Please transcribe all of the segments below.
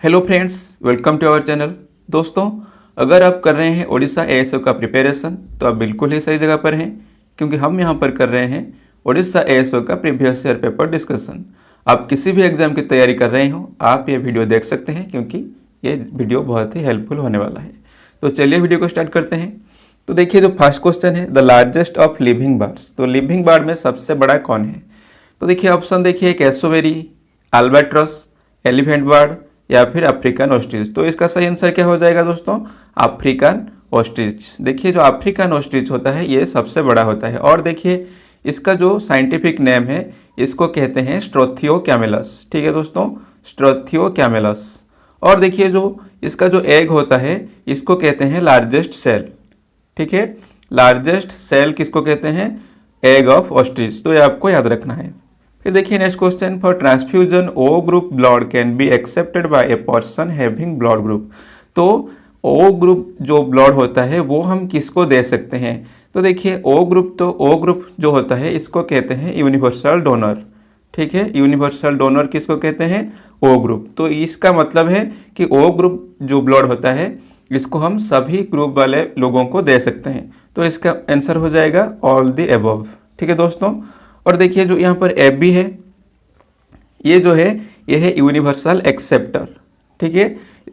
Hello friends, welcome to our channel. दोस्तों, अगर आप कर रहे हैं ओडिशा एएसओ का प्रिपरेशन तो आप बिल्कुल ही सही जगह पर हैं, क्योंकि हम यहां पर कर रहे हैं ओडिशा एएसओ का प्रीवियस ईयर पेपर डिस्कशन। आप किसी भी एग्जाम की तैयारी कर रहे हो, आप ये वीडियो देख सकते हैं, क्योंकि ये वीडियो बहुत ही हेल्पफुल होने वाला है। तो चलिए वीडियो को स्टार्ट करते हैं। तो देखिए, जो फर्स्ट क्वेश्चन है, the largest of living birds. तो लिविंग बर्ड में सबसे बड़ा कौन है? तो देखिए ऑप्शन देखिए, कैसोवेरी, अल्बाट्रस, एलिफेंट बर्ड या फिर अफ्रीकन ऑस्ट्रिच। तो इसका सही आंसर क्या हो जाएगा दोस्तों? African ostrich. देखिए, जो अफ्रीकन ऑस्ट्रिच होता है ये सबसे बड़ा होता है। और देखिए, इसका जो साइंटिफिक नेम है, इसको कहते हैं स्ट्रोथियो कैमेलस। ठीक है दोस्तों, स्ट्रोथियो कैमेलस। और देखिए, जो इसका जो एग होता है, इसको कहते हैं लार्जेस्ट सेल। ठीक है, लार्जेस्ट सेल किसको कहते हैं? Egg of ostrich. तो ये आपको याद रखना है। फिर देखिए next question, for transfusion O group blood can be accepted by a person having blood group. तो ओ ग्रुप जो ब्लड होता है वो हम किसको दे सकते हैं? तो देखिए, ओ ग्रुप जो होता है इसको कहते हैं यूनिवर्सल डोनर। ठीक है, यूनिवर्सल डोनर किसको कहते हैं? O group. तो इसका मतलब है कि ओ ग्रुप जो ब्लड होता है इसको हम सभी ग्रुप वाले लोगों को दे सकते हैं। तो इसका आंसर हो जाएगा ऑल द एबव। ठीक है दोस्तों। और देखिए, जो यहाँ पर एफ बी है, ये जो है ये है यूनिवर्सल एक्सेप्टर। ठीक है,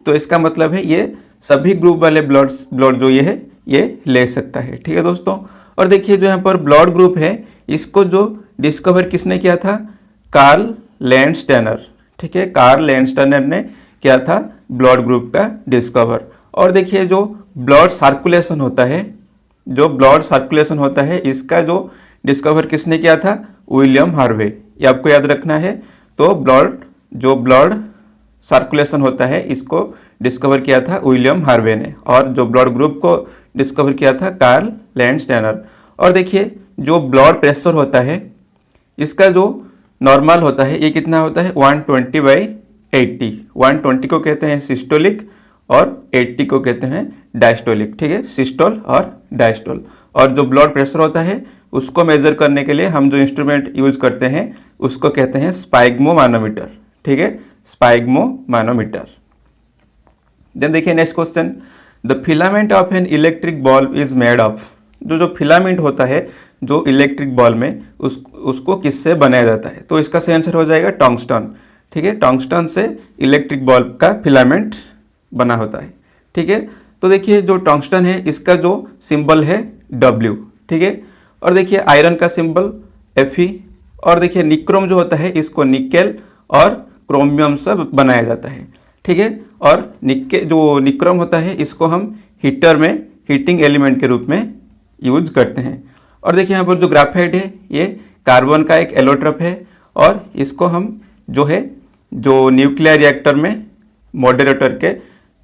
तो इसका मतलब है ये सभी ग्रुप वाले ब्लड जो ये है ये ले सकता है। ठीक है दोस्तों। और देखिए, जो यहाँ पर ब्लड ग्रुप है इसको जो डिस्कवर किसने किया था? Karl Landsteiner. ठीक है, कार्ल लैंडस्टेनर ने किया था ब्लड ग्रुप का डिस्कवर। और देखिए, जो ब्लड सर्कुलेशन होता है, इसका जो डिस्कवर किसने किया था? William Harvey. ये आपको याद रखना है। तो ब्लड सर्कुलेशन होता है इसको डिस्कवर किया था विलियम हार्वे ने, और जो ब्लड ग्रुप को डिस्कवर किया था कार्ल लैंडस्टेनर। और देखिए, जो ब्लड प्रेशर होता है इसका जो नॉर्मल होता है ये कितना होता है? 120/80। 120 को कहते हैं सिस्टोलिक और 80 को कहते हैं डायस्टोलिक। ठीक है, सिस्टोल और डायस्टोल। और जो ब्लड प्रेशर होता है उसको मेजर करने के लिए हम जो इंस्ट्रूमेंट यूज करते हैं उसको कहते हैं स्पाइग्मोमानोमीटर। ठीक है, स्पाइग्मोमानोमीटर। देन देखिए next question, the filament of an electric bulb is made of. जो फिलामेंट होता है जो इलेक्ट्रिक बल्ब में उसको किससे बनाया जाता है? तो इसका सही आंसर हो जाएगा टंगस्टन। ठीक है, टंगस्टन से इलेक्ट्रिक बल्ब का फिलामेंट बना होता है। ठीक है, तो देखिए, जो टंगस्टन है इसका जो सिंबल है W। ठीक है, और देखिए आयरन का सिंबल Fe। और देखिए निक्रोम जो होता है इसको निकेल और क्रोमियम से बनाया जाता है। ठीक है, और जो निक्रोम होता है इसको हम हीटर में हीटिंग एलिमेंट के रूप में यूज करते हैं। और देखिए यहाँ पर जो ग्राफाइट है ये कार्बन का एक एलोट्रोप है, और इसको हम जो न्यूक्लियर रिएक्टर में मॉडरेटर के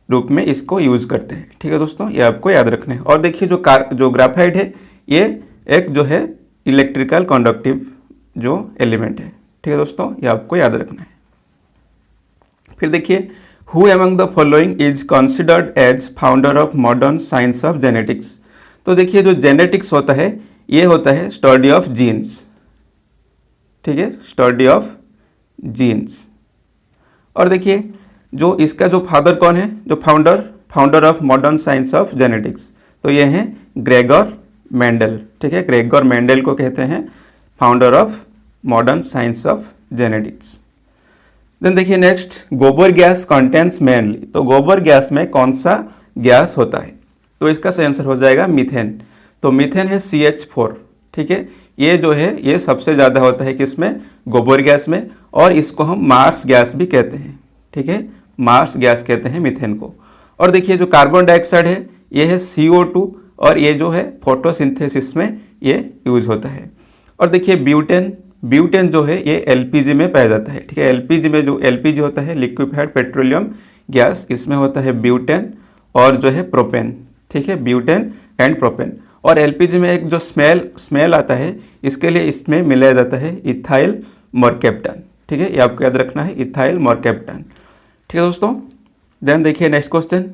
रूप में इसको यूज करते हैं। ठीक है दोस्तों, ये आपको याद रखना है। और देखिए, जो ग्राफाइट है ये एक जो है इलेक्ट्रिकल कंडक्टिव जो एलिमेंट है। ठीक है दोस्तों, ये आपको याद रखना है। फिर देखिए, who among the following is considered as founder of modern science of genetics. तो देखिए, जो जेनेटिक्स होता है ये होता है स्टडी ऑफ जीन्स। ठीक है, स्टडी ऑफ जीन्स। और देखिए, जो इसका जो फादर कौन है, जो founder of modern science of genetics, तो ये हैं ग्रेगर मेंडल। ठीक है, ग्रेगर मेंडल को कहते हैं founder of modern science of genetics. Then देखिए next, gobar gas contains mainly. तो गोबर गैस में कौन सा गैस होता है? तो इसका सही आंसर हो जाएगा मीथेन। तो मीथेन है CH4। ठीक है, ये जो है ये सबसे ज़्यादा होता है किसमें? गोबर गैस में। और इसको हम मार्स गैस भी कहते हैं। ठीक है, मार्स गैस कहते हैं मीथेन को। और देखिए, जो कार्बन डाइऑक्साइड है ये है CO2, और ये जो है फोटोसिंथेसिस में ये यूज होता है। और देखिए ब्यूटेन जो है ये LPG में पाया जाता है। ठीक है, LPG में जो LPG होता है लिक्विफाइड पेट्रोलियम गैस, इसमें होता है ब्यूटेन और जो है प्रोपेन। ठीक है, ब्यूटेन एंड प्रोपेन। और LPG में एक जो स्मेल आता है इसके लिए इसमें मिलाया जाता है इथाइल मर्केप्टन। ठीक है, ये आपको याद रखना है, इथाइल मर्केप्टन। ठीक है दोस्तों। देन देखिए next question,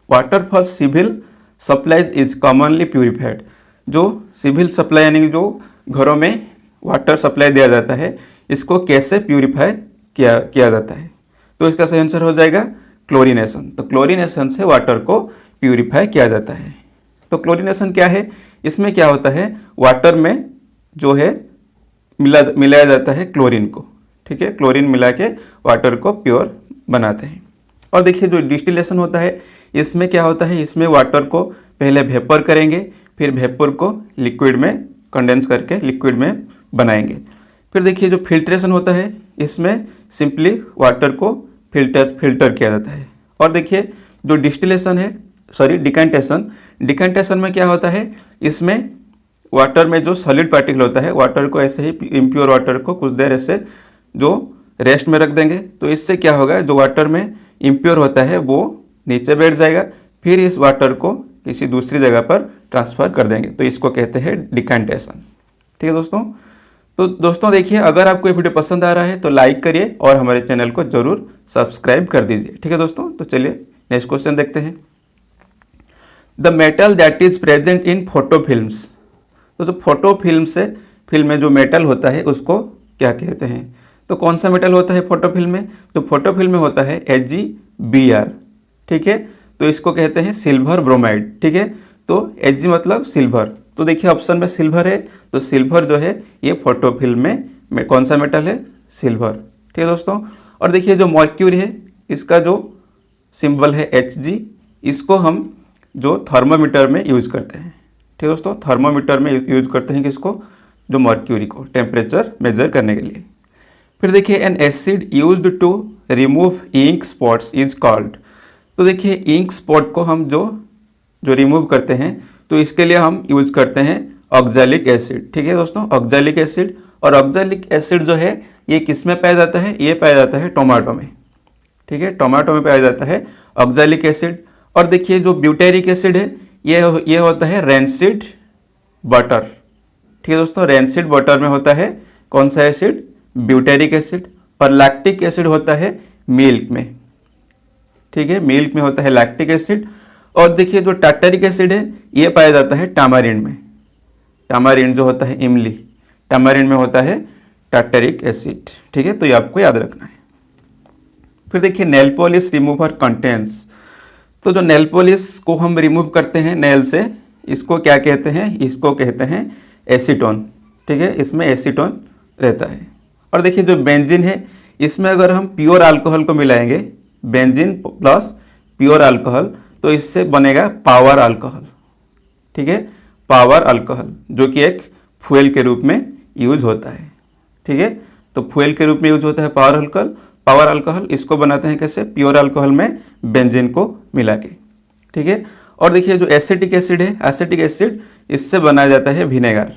water for civil supplies is commonly purified. जो सिविल सप्लाई यानी जो घरों में वाटर सप्लाई दिया जाता है इसको कैसे प्यूरिफाई किया जाता है? तो इसका सही आंसर हो जाएगा क्लोरीनेशन। तो क्लोरीनेशन से वाटर को प्यूरिफाई किया जाता है। तो क्लोरीनेशन क्या है, इसमें क्या होता है, वाटर में जो है मिलाया जाता है क्लोरीन को, ठीक है, क्लोरीन मिला के वाटर को प्योर बनाते हैं। और देखिए जो डिस्टिलेशन होता है, इसमें क्या होता है, इसमें वाटर को पहले वेपर करेंगे, फिर वेपर को लिक्विड में कंडेंस करके लिक्विड में बनाएंगे। फिर देखिए जो फिल्ट्रेशन होता है, इसमें सिंपली वाटर को फिल्टर किया जाता है। और देखिए जो डिस्टिलेशन है, सॉरी डिकेंटेशन में क्या होता है, इसमें वाटर में जो सॉलिड पार्टिकल होता है, वाटर को ऐसे ही इम्प्योर वाटर को कुछ देर ऐसे जो रेस्ट में रख देंगे, तो इससे क्या होगा, जो वाटर में इम्प्योर होता है वो नीचे बैठ जाएगा, फिर इस वाटर को किसी दूसरी जगह पर ट्रांसफ़र कर देंगे, तो इसको कहते हैं डिकेंटेशन। ठीक है दोस्तों। तो दोस्तों देखिए, अगर आपको ये वीडियो पसंद आ रहा है तो लाइक करिए और हमारे चैनल को जरूर सब्सक्राइब कर दीजिए। ठीक है दोस्तों। तो चलिए नेक्स्ट क्वेश्चन देखते हैं। The metal that is present in photo films. तो जो फोटो फिल्म में जो मेटल होता है उसको क्या कहते हैं। तो कौन सा मेटल होता है फोटो फिल्म में, जो फोटो फिल्म में होता है AgBr। ठीक है, तो इसको कहते हैं सिल्वर ब्रोमाइड। ठीक है, तो Ag मतलब सिल्वर, तो देखिए ऑप्शन में सिल्वर है, तो सिल्वर जो है ये फोटो फिल्म में कौन सा मेटल है, सिल्वर। ठीक है दोस्तों। और देखिए जो मर्क्यूरी है, इसका जो सिंबल है Hg, इसको हम जो थर्मोमीटर में यूज़ करते हैं। ठीक है दोस्तों, थर्मोमीटर में यूज करते हैं किसको, जो मर्क्यूरी को, टेम्परेचर मेजर करने के लिए। फिर देखिए an acid used to remove ink spots is called. तो देखिए इंक स्पॉट को हम जो रिमूव करते हैं, तो इसके लिए हम यूज करते हैं ऑक्जेलिक एसिड। ठीक है दोस्तों, ऑक्जेलिक एसिड। और ऑक्जेलिक एसिड जो है ये किस में पाया जाता है, ये पाया जाता है टोमेटो में। ठीक है, टोमेटो में पाया जाता है ऑक्जेलिक एसिड। और देखिए जो ब्यूटेरिक एसिड है, ये होता है रेंसिड बटर। ठीक है दोस्तों, रेंसिड बटर में होता है कौन सा एसिड, ब्यूटेरिक एसिड। और लैक्टिक एसिड होता है मिल्क में। ठीक है, मिल्क में होता है लैक्टिक एसिड। और देखिए जो टार्टरिक एसिड है, ये पाया जाता है टामारिंड में। टामारिंड जो होता है इमली, टामारिंड में होता है टार्टरिक एसिड। ठीक है, तो ये आपको याद रखना है। फिर देखिए नेल पॉलिश रिमूवर कंटेंस। तो जो नेल पॉलिश को हम रिमूव करते हैं नेल से, इसको क्या कहते हैं, इसको कहते हैं एसीटोन। ठीक है, इसमें एसीटोन रहता है। और देखिए जो बेंजीन है, इसमें अगर हम प्योर अल्कोहल को मिलाएंगे, बेंजीन प्लस प्योर अल्कोहल, तो इससे बनेगा पावर अल्कोहल। ठीक है, पावर अल्कोहल, जो कि एक फ्यूल के रूप में यूज होता है। ठीक है, तो फ्यूल के रूप में यूज होता है पावर अल्कोहल। इसको बनाते हैं कैसे, प्योर अल्कोहल में बेंजीन को मिला के। ठीक है, और देखिए जो एसिटिक एसिड है, एसिटिक एसिड, इससे बनाया जाता है विनेगर।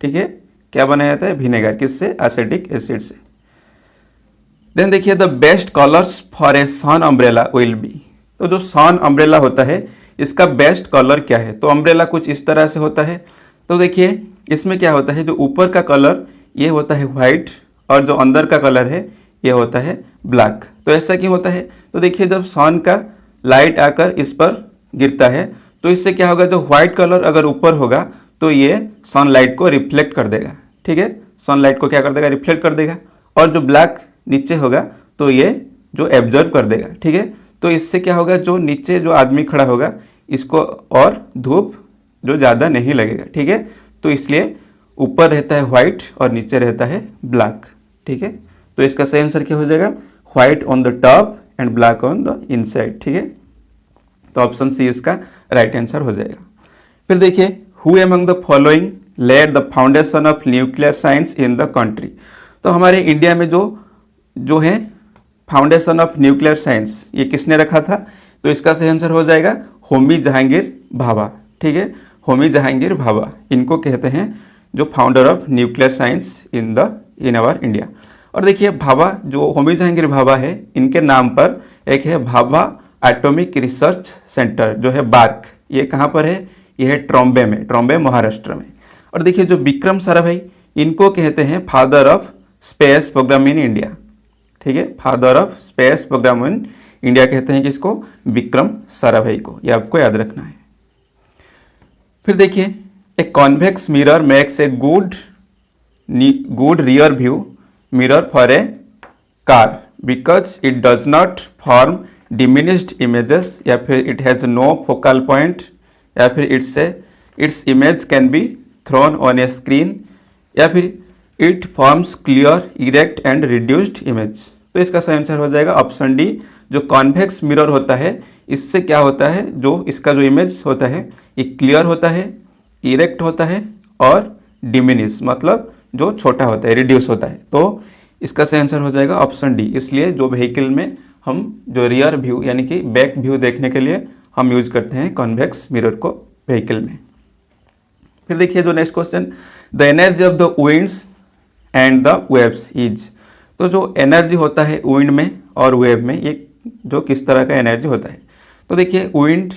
ठीक है, क्या बनाया जाता है, विनेगर, किससे, एसिटिक एसिड से। देन देखिए the best colours for a sun umbrella will be. तो जो सन अम्ब्रेला होता है, इसका बेस्ट कलर क्या है। तो अम्ब्रेला कुछ इस तरह से होता है। तो देखिए इसमें क्या होता है, जो ऊपर का कलर ये होता है व्हाइट, और जो अंदर का कलर है ये होता है ब्लैक। तो ऐसा क्यों होता है, तो देखिए जब सन का लाइट आकर इस पर गिरता है, तो इससे क्या होगा, जो व्हाइट कलर अगर ऊपर होगा तो ये सनलाइट को रिफ्लेक्ट कर देगा। ठीक है, सनलाइट को क्या कर देगा, रिफ्लेक्ट कर देगा। और जो ब्लैक नीचे होगा तो ये जो एब्जॉर्ब कर देगा। ठीक है, तो इससे क्या होगा, जो नीचे जो आदमी खड़ा होगा, इसको और धूप जो ज़्यादा नहीं लगेगा। ठीक है, तो इसलिए ऊपर रहता है व्हाइट और नीचे रहता है ब्लैक। ठीक है, तो इसका सही आंसर क्या हो जाएगा, white on the top and black on the inside. ठीक है, तो ऑप्शन सी इसका राइट आंसर हो जाएगा। फिर देखिए who among the following led the foundation of nuclear science in the country. तो हमारे इंडिया में जो है फाउंडेशन ऑफ न्यूक्लियर साइंस, ये किसने रखा था, तो इसका सही आंसर हो जाएगा होमी जहांगीर भाभा। ठीक है, होमी जहांगीर भाभा, इनको कहते हैं जो founder of nuclear science in our India. और देखिए भाभा, जो होमी जहांगीर भाभा है, इनके नाम पर एक है भाभा एटॉमिक रिसर्च सेंटर, जो है बार्क। ये कहाँ पर है, ये है ट्रॉम्बे में, ट्रॉम्बे महाराष्ट्र में। और देखिए जो विक्रम साराभाई, इनको कहते हैं father of space programme in India. ठीक है, father of space programme in India कहते हैं किसको, विक्रम साराभाई को। ये आपको याद रखना है। फिर देखिए a convex mirror makes a good rear view mirror for a car. Because it does not form diminished images, या फिर it has no focal point, या फिर its image can be thrown on a screen, या फिर it forms clear erect and reduced image. तो इसका सही answer हो जाएगा ऑप्शन डी। जो कॉन्वेक्स मिरर होता है इससे क्या होता है, जो इसका जो इमेज होता है ये क्लियर होता है, इरेक्ट होता है और डिमिनिश मतलब जो छोटा होता है, रिड्यूस होता है। तो इसका सही आंसर हो जाएगा ऑप्शन डी। इसलिए जो व्हीकल में हम जो रियर व्यू यानी कि बैक व्यू देखने के लिए हम यूज करते हैं कॉन्वेक्स मिरर को व्हीकल में। फिर देखिए जो next question, the energy of the winds and the waves is. तो जो एनर्जी होता है विंड में और वेव में, ये जो किस तरह का एनर्जी होता है। तो देखिए विंड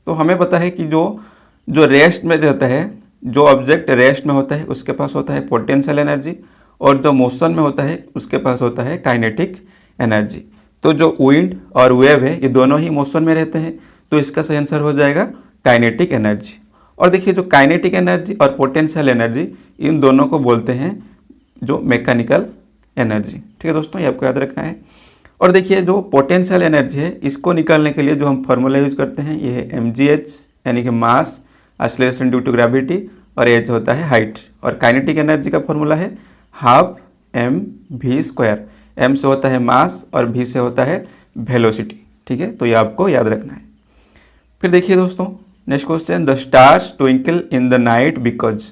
तो हमें पता है कि जो रेस्ट में रहता है, जो ऑब्जेक्ट रेस्ट में होता है उसके पास होता है पोटेंशियल एनर्जी, और जो मोशन में होता है उसके पास होता है काइनेटिक एनर्जी। तो जो विंड और वेव है ये दोनों ही मोशन में रहते हैं, तो इसका सही आंसर हो जाएगा काइनेटिक एनर्जी। और देखिए जो काइनेटिक एनर्जी और पोटेंशियल एनर्जी इन दोनों को बोलते हैं जो मैकेनिकल एनर्जी। ठीक है दोस्तों, ये आपको याद रखना है। और देखिए जो पोटेंशियल एनर्जी है इसको निकालने के लिए जो हम फार्मूला यूज करते हैं ये है mgh, यानी कि मास एक्सीलरेशन ड्यू टू ग्रेविटी, और एच होता है हाइट। और काइनेटिक एनर्जी का फॉर्मूला है हाफ mv²। m से होता है मास और v से होता है वेलोसिटी। ठीक है, तो ये आपको याद रखना है। फिर देखिए दोस्तों next question, the stars twinkle in the night because.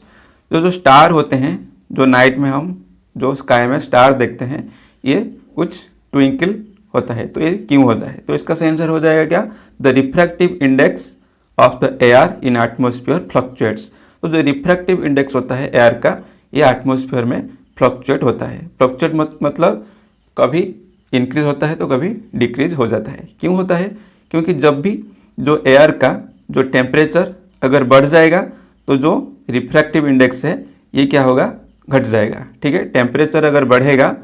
जो स्टार होते हैं, जो नाइट में हम जो स्काई में स्टार देखते हैं, ये कुछ ट्विंकल होता है, तो ये क्यों होता है। तो इसका सही आंसर हो जाएगा क्या, the refractive index of the air in atmosphere fluctuates. तो जो रिफ्रैक्टिव इंडेक्स होता है एयर का, ये एटमॉस्फेयर में फ्लक्चुएट होता है। फ्लक्चुएट मतलब कभी इंक्रीज होता है तो कभी डिक्रीज हो जाता है। क्यों होता है, क्योंकि जब भी जो एयर का जो टेम्परेचर अगर बढ़ जाएगा तो जो रिफ्रैक्टिव इंडेक्स है ये क्या होगा, घट जाएगा। ठीक है, टेम्परेचर अगर बढ़ेगा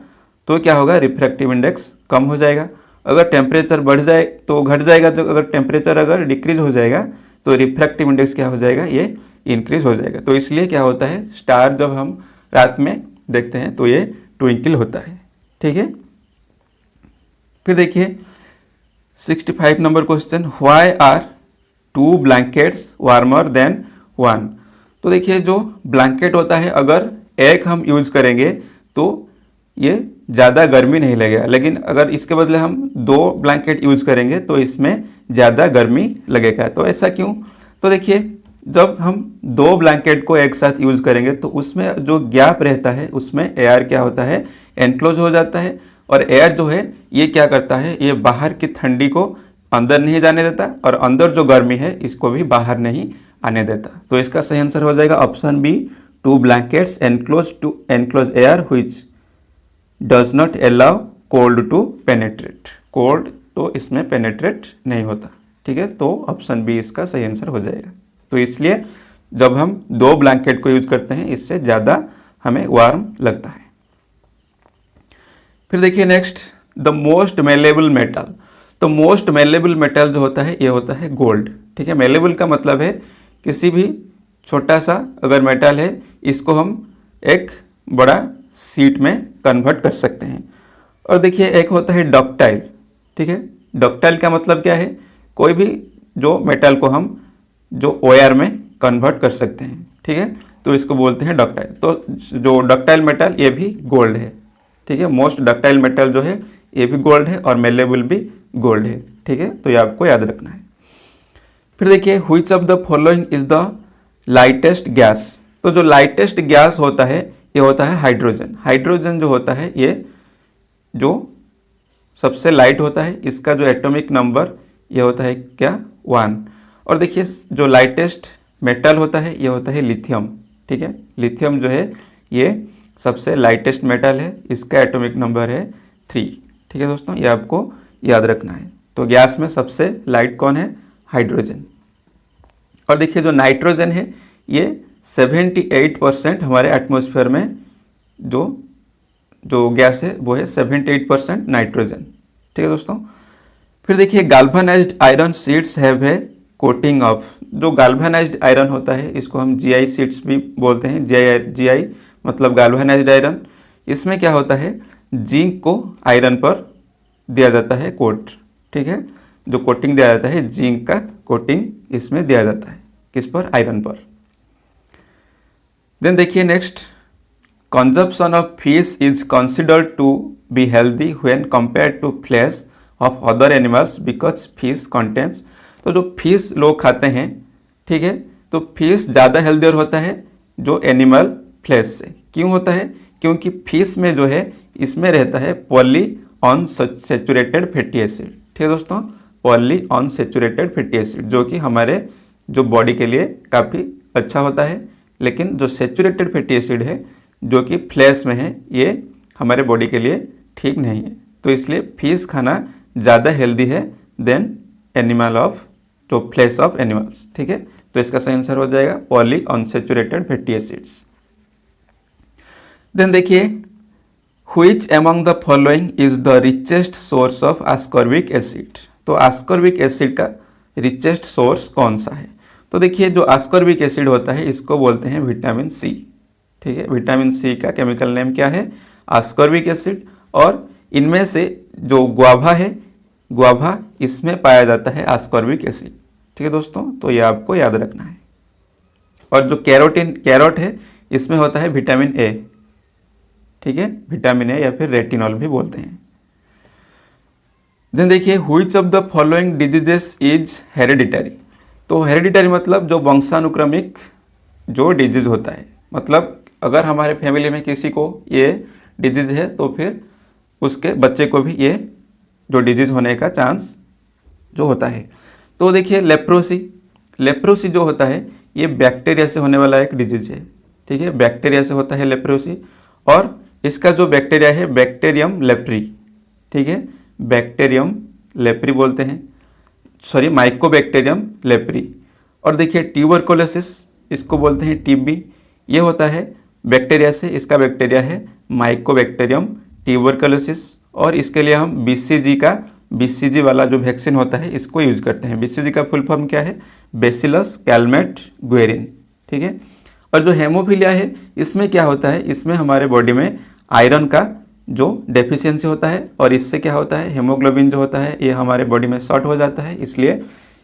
तो क्या होगा, रिफ्रैक्टिव इंडेक्स कम हो जाएगा। अगर टेम्परेचर बढ़ जाए तो घट जाएगा, तो अगर टेम्परेचर अगर डिक्रीज हो जाएगा तो रिफ्रैक्टिव इंडेक्स क्या हो जाएगा, ये इंक्रीज हो जाएगा। तो इसलिए क्या होता है, स्टार जब हम रात में देखते हैं तो ये ट्विंकल होता है। ठीक है, फिर देखिए 65 number question, why are 2 blankets warmer than 1। तो देखिए जो ब्लैंकेट होता है अगर एक हम यूज करेंगे तो ये ज़्यादा गर्मी नहीं लगेगा, लेकिन अगर इसके बदले हम 2 ब्लैंकेट यूज करेंगे तो इसमें ज़्यादा गर्मी लगेगा। तो ऐसा क्यों, तो देखिए जब हम 2 ब्लैंकेट को एक साथ यूज करेंगे तो उसमें जो गैप रहता है उसमें एयर क्या होता है, एनक्लोज हो जाता है, और एयर जो है ये क्या करता है, ये बाहर की ठंडी को अंदर नहीं जाने देता और अंदर जो गर्मी है इसको भी बाहर नहीं आने देता। तो इसका सही आंसर हो जाएगा option B, 2 blankets enclose air which does not allow cold to penetrate। Cold तो इसमें पेनेट्रेट नहीं होता। ठीक है, तो ऑप्शन बी इसका सही आंसर हो जाएगा। तो इसलिए जब हम 2 ब्लैंकेट को यूज करते हैं इससे ज़्यादा हमें वार्म लगता है। फिर देखिए next, the most malleable metal. तो मोस्ट मेलेबल मेटल जो होता है ये होता है गोल्ड। ठीक है, मेलेबल का मतलब है किसी भी छोटा सा अगर मेटल है इसको हम एक बड़ा सीट में कन्वर्ट कर सकते हैं। और देखिए एक होता है डक्टाइल। ठीक है, डक्टाइल का मतलब क्या है, कोई भी जो मेटल को हम जो वायर में कन्वर्ट कर सकते हैं। ठीक है, तो इसको बोलते हैं डक्टाइल। तो जो डक्टाइल मेटल ये भी गोल्ड है। ठीक है, मोस्ट डक्टाइल मेटल जो है ये भी गोल्ड है और मेलेबल भी गोल्ड है। ठीक है, तो ये आपको याद रखना है। फिर देखिए which of the following is the lightest gas. तो जो लाइटेस्ट गैस होता है ये होता है हाइड्रोजन। हाइड्रोजन जो होता है ये जो सबसे लाइट होता है, इसका जो एटॉमिक नंबर ये होता है क्या, 1। और देखिए जो लाइटेस्ट मेटल होता है ये होता है लिथियम। ठीक है, लिथियम जो है ये सबसे लाइटेस्ट मेटल है, इसका एटॉमिक नंबर है 3। ठीक है दोस्तों, ये आपको याद रखना है। तो गैस में सबसे लाइट कौन है, हाइड्रोजन। और देखिए जो नाइट्रोजन है ये 78% हमारे एटमॉस्फेयर में जो गैस है वो है 78% नाइट्रोजन। ठीक है दोस्तों, फिर देखिए galvanised iron sheets have a coating of. जो गाल्वेनाइज्ड आयरन होता है इसको हम GI शीट्स भी बोलते हैं। GI मतलब गाल्वेनाइज्ड आयरन। इसमें क्या होता है, जिंक को आयरन पर दिया जाता है कोट, ठीक है, जो कोटिंग दिया जाता है जिंक का कोटिंग इसमें दिया जाता है, किस पर, आयरन पर। देन देखिए next, consumption of fish is considered to be healthy when compare to flesh of other animals because fish contents. तो जो फिश लोग खाते हैं, ठीक है, तो फिश ज़्यादा हेल्दियर होता है जो एनिमल फ्लैश से। क्यों होता है? क्योंकि फिश में जो है इसमें रहता है पॉली अनसैचुरेटेड फैटी एसिड, ठीक है दोस्तों, पॉली अनसैचुरेटेड फैटी एसिड, जो कि हमारे जो बॉडी के लिए काफ़ी अच्छा होता है। लेकिन जो सैचुरेटेड फैटी एसिड है जो कि फ्लैश में है, ये हमारे बॉडी के लिए ठीक नहीं है। तो इसलिए फिश खाना ज़्यादा हेल्दी है देन एनिमल ऑफ, जो फ्लैश ऑफ एनिमल्स, ठीक है। तो इसका सही आंसर हो जाएगा poly unsaturated fatty acids. Then देखिए, which among the following is the richest source of ascorbic acid. तो आस्कॉर्बिक एसिड का रिचेस्ट सोर्स कौन सा है? तो देखिए, जो आस्कॉर्बिक एसिड होता है इसको बोलते हैं विटामिन सी, ठीक है। विटामिन सी का केमिकल नेम क्या है? Ascorbic acid. और इनमें से जो गुआवा है, गुआवा, इसमें पाया जाता है आस्कॉर्बिक एसिड, ठीक है दोस्तों, तो ये आपको याद रखना है। और जो कैरोट है इसमें होता है विटामिन ए, ठीक है, विटामिन ए या फिर रेटिनॉल भी बोलते हैं। देन देखिए, which of the following diseases is hereditary. तो हेरेडिटरी मतलब जो वंशानुक्रमिक जो डिजीज होता है, मतलब अगर हमारे फैमिली में किसी को ये डिजीज है तो फिर उसके बच्चे को भी ये जो डिजीज होने का चांस जो होता है। तो देखिए, लेप्रोसी जो होता है ये बैक्टीरिया से होने वाला एक डिजीज है, ठीक है, बैक्टीरिया से होता है लेप्रोसी। और इसका जो बैक्टीरिया है बैक्टीरियम लेप्री, ठीक है, बैक्टीरियम लेप्री बोलते हैं, सॉरी, माइकोबैक्टीरियम लेप्री। और देखिए, ट्यूबरकुलोसिस, इसको बोलते हैं टीबी, ये होता है बैक्टीरिया से, इसका बैक्टीरिया है माइकोबैक्टीरियम ट्यूबरकुलोसिस। और इसके लिए हम बीसीजी वाला जो वैक्सीन होता है इसको यूज करते हैं। बीसीजी का फुल फॉर्म क्या है? बेसिलस कैलमेट गुएरिन, ठीक है। और जो हेमोफीलिया है इसमें क्या होता है? इसमें हमारे बॉडी में आयरन का जो डेफिशिएंसी होता है और इससे क्या होता है, हेमोग्लोबिन जो होता है ये हमारे बॉडी में शॉर्ट हो जाता है, इसलिए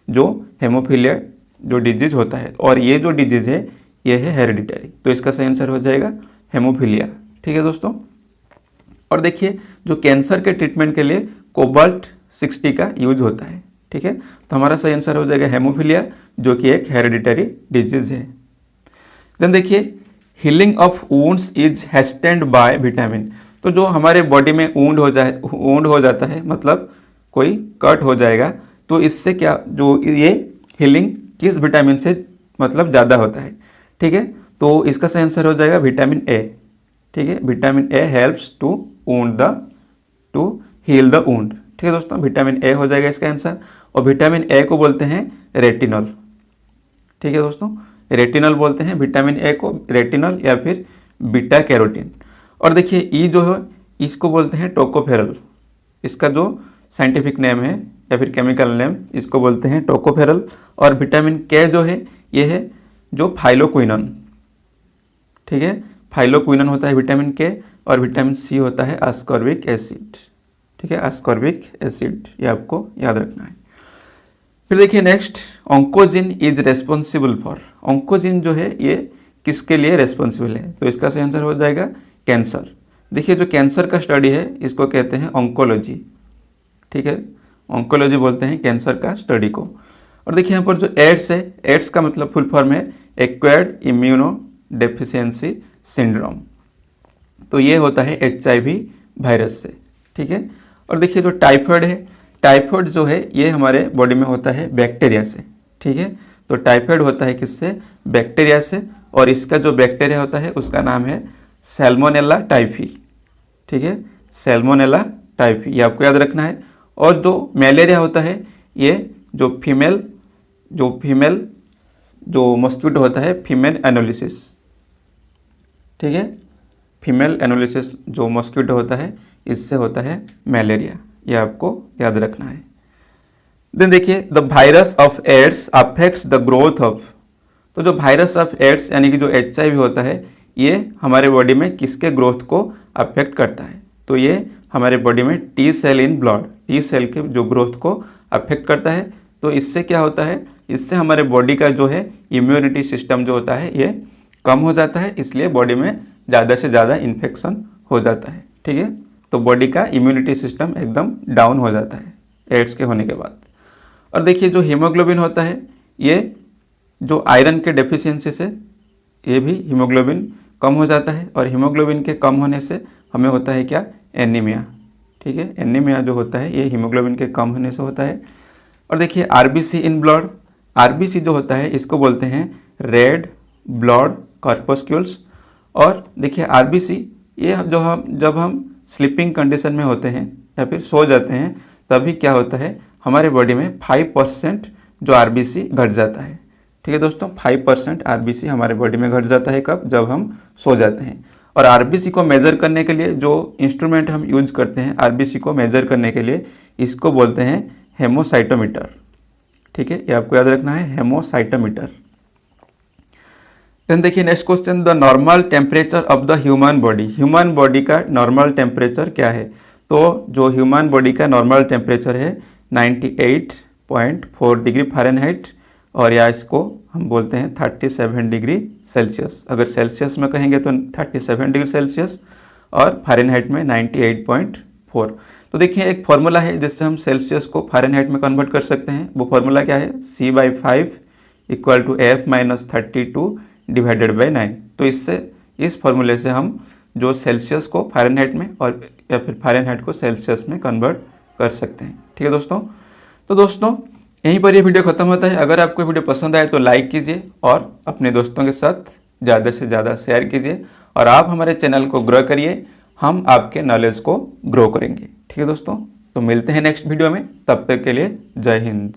जो हेमोफीलिया जो डिजीज होता है, और ये जो डिजीज है ये है हेरेडिटरी। तो इसका सही आंसर हो जाएगा हेमोफीलिया, ठीक है दोस्तों। और देखिए, जो कैंसर के ट्रीटमेंट के लिए कोबाल्ट 60 का यूज होता है, ठीक है, तो हमारा सही आंसर हो जाएगा हेमोफीलिया, जो कि एक हेरेडिटरी डिजीज है। देन देखिए, healing of wounds is hastened by vitamin. तो जो हमारे बॉडी में वुंड हो जाता है, मतलब कोई कट हो जाएगा, तो इससे क्या, जो ये हीलिंग किस विटामिन से मतलब ज़्यादा होता है, ठीक है, तो इसका सही आंसर हो जाएगा विटामिन ए, ठीक है। Vitamin A helps to heal the wound, ठीक है दोस्तों, विटामिन ए हो जाएगा इसका आंसर। और विटामिन ए को बोलते हैं रेटिनॉल, ठीक है दोस्तों, रेटिनॉल बोलते हैं विटामिन ए को, रेटिनॉल या फिर बीटा कैरोटीन। और देखिए, ई जो है इसको बोलते हैं टोकोफेरल, इसका जो साइंटिफिक नेम है या फिर केमिकल नेम इसको बोलते हैं टोकोफेरल। और विटामिन के जो है ये है जो फाइलोक्विनोन, ठीक है, फाइलोक्विनोन होता है विटामिन के। और विटामिन सी होता है आस्कॉर्बिक एसिड, ठीक है, आस्कॉर्बिक एसिड, ये आपको याद रखना है। फिर देखिए नेक्स्ट, ऑन्कोजिन इज रेस्पॉन्सिबल फॉर। ऑन्कोजिन जो है ये किसके लिए रेस्पॉन्सिबल है? तो इसका सही आंसर हो जाएगा कैंसर। देखिए, जो कैंसर का स्टडी है इसको कहते हैं ऑन्कोलॉजी, ठीक है, ऑन्कोलॉजी बोलते हैं कैंसर का स्टडी को। और देखिए यहाँ पर जो एड्स है, एड्स का मतलब फुल फॉर्म है एक्वायर्ड इम्यूनो डेफिशिएंसी सिंड्रोम, तो ये होता है HIV वायरस से, ठीक है। और देखिए, जो टाइफाइड है, टाइफाइड जो है ये हमारे बॉडी में होता है बैक्टीरिया से, ठीक है, तो टाइफाइड होता है किससे? बैक्टीरिया से। और इसका जो बैक्टीरिया होता है उसका नाम है सैल्मोनेला टाइफी, ठीक है, सैल्मोनेला टाइफी, ये आपको याद रखना है। और जो मलेरिया होता है ये जो फीमेल जो मॉस्किटो होता है फीमेल एनोलिसिस, ठीक है, फीमेल एनोलिसिस जो मॉस्किटो होता है इससे होता है मलेरिया, ये आपको याद रखना है। देन देखिए, the virus of AIDS affects the growth of. तो जो वायरस ऑफ एड्स यानी कि जो HIV होता है ये हमारे बॉडी में किसके ग्रोथ को अफेक्ट करता है? तो ये हमारे बॉडी में T cell in blood, T cell के जो ग्रोथ को अफेक्ट करता है। तो इससे क्या होता है, इससे हमारे बॉडी का जो है इम्यूनिटी सिस्टम जो होता है ये कम हो जाता है, इसलिए बॉडी में ज़्यादा से ज़्यादा इन्फेक्शन हो जाता है। ठीक है, तो बॉडी का इम्यूनिटी सिस्टम एकदम डाउन हो जाता है एड्स के होने के बाद। और देखिए जो हीमोग्लोबिन होता है, ये जो आयरन के डेफिशिएंसी से ये भी हीमोग्लोबिन कम हो जाता है, और हीमोग्लोबिन के कम होने से हमें होता है क्या, एनीमिया। ठीक है, एनीमिया जो होता है ये हीमोग्लोबिन के कम होने से होता है। और देखिए आरबीसी इन ब्लड, आरबीसी जो होता है इसको बोलते हैं रेड ब्लड कॉर्पस्क्यूल्स। और देखिए आरबीसी ये जब हम स्लीपिंग कंडीशन में होते हैं या फिर सो जाते हैं, तभी क्या होता है, हमारे बॉडी में 5% जो आरबीसी घट जाता है। ठीक है दोस्तों, 5% आरबीसी हमारे बॉडी में घट जाता है कब, जब हम सो जाते हैं। और आरबीसी को मेज़र करने के लिए जो इंस्ट्रूमेंट हम यूज करते हैं आरबीसी को मेज़र करने के लिए, इसको बोलते हैं हेमोसाइटोमीटर। ठीक है, ये आपको याद रखना है, हेमोसाइटोमीटर। देन देखिए next question, the normal temperature of the human body, human body का नॉर्मल टेम्परेचर क्या है। तो जो ह्यूमन बॉडी का नॉर्मल टेम्परेचर है 98.4 डिग्री फ़ारेनहाइट, और या इसको हम बोलते हैं 37 डिग्री सेल्सियस। अगर सेल्सियस में कहेंगे तो 37 डिग्री सेल्सियस, और फ़ारेनहाइट में 98.4। तो देखिए एक फॉर्मूला है जिससे हम सेल्सियस को फ़ारेनहाइट में कन्वर्ट कर सकते हैं। वो फॉर्मूला क्या है, C/5 = F-32 डिवाइडेड बाई 9। तो इससे इस फॉर्मूले से हम जो सेल्सियस को फ़ारेनहाइट में और या फिर फ़ारेनहाइट को सेल्सियस में कन्वर्ट कर सकते हैं। ठीक है दोस्तों, तो दोस्तों यहीं पर ये वीडियो खत्म होता है। अगर आपको वीडियो पसंद आए तो लाइक कीजिए और अपने दोस्तों के साथ ज़्यादा से ज़्यादा शेयर कीजिए, और आप हमारे चैनल को ग्रो करिए, हम आपके नॉलेज को ग्रो करेंगे। ठीक है दोस्तों, तो मिलते हैं नेक्स्ट वीडियो में, तब तक के लिए जय हिंद।